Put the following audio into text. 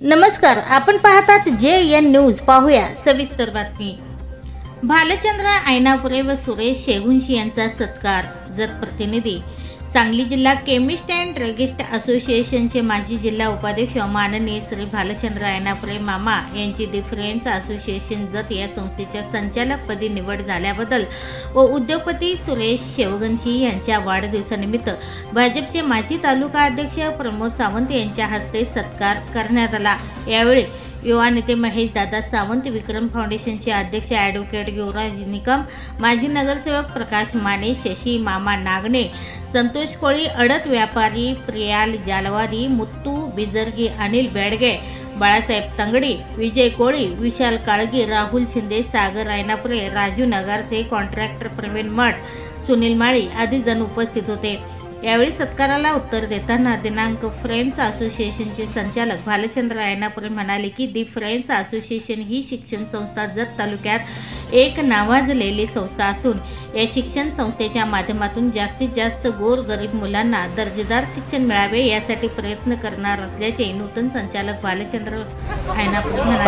नमस्कार, आपण पाहतात JN न्यूज. पाहूया सविस्तर बातमी. भालचंद्र ऐनापुरे व सुरेश शेगुंशी यांचा सत्कार. जत प्रतिनिधी सांगली जिल्हा केमिस्ट अँड ड्रगिस्ट असोसिएशनचे माजी जिल्हा उपाध्यक्ष माननीय श्री भालचंद्र ऐनापुरे मामा यांची दी फ्रेंड्स असोसिएशन जत या संस्थेच्या संचालकपदी निवड झाल्याबद्दल व उद्योगपती सुरेश शेवगंशी यांच्या वाढदिवसानिमित्त भाजपचे माजी तालुका अध्यक्ष प्रमोद सावंत यांच्या हस्ते सत्कार करण्यात आला. यावेळी युवा नेते महेश दादा सावंत, विक्रम फाउंडेशनचे अध्यक्ष ॲडव्होकेट युवराज निकम, माजी नगरसेवक प्रकाश माने, शशी मामा नागणे, संतोष कोळी, अडत व्यापारी प्रियाल जालवादी, मुत्तू बिजर्गी, अनिल बेडगे, बाळासाहेब तंगडी, विजय कोळी, विशाल काळगी, राहुल शिंदे, सागर ऐनापुरे, राजू नगारचे, कॉन्ट्रॅक्टर प्रवीण मठ, सुनील माळी आदी जण उपस्थित होते. यावेळी सत्काराला उत्तर देताना दिनांक फ्रेंड्स असोसिएशनचे संचालक भालचंद्र ऐनापुरे म्हणाले की दी फ्रेंड्स असोसिएशन ही शिक्षण संस्था जत तालुक्यात एक नावाजलेली संस्था असून या शिक्षण संस्थेच्या माध्यमातून जास्तीत जास्त गोरगरीब मुलांना दर्जेदार शिक्षण मिळावे यासाठी प्रयत्न करणार असल्याचे नूतन संचालक भालचंद्र ऐनापुरे म्हणाले.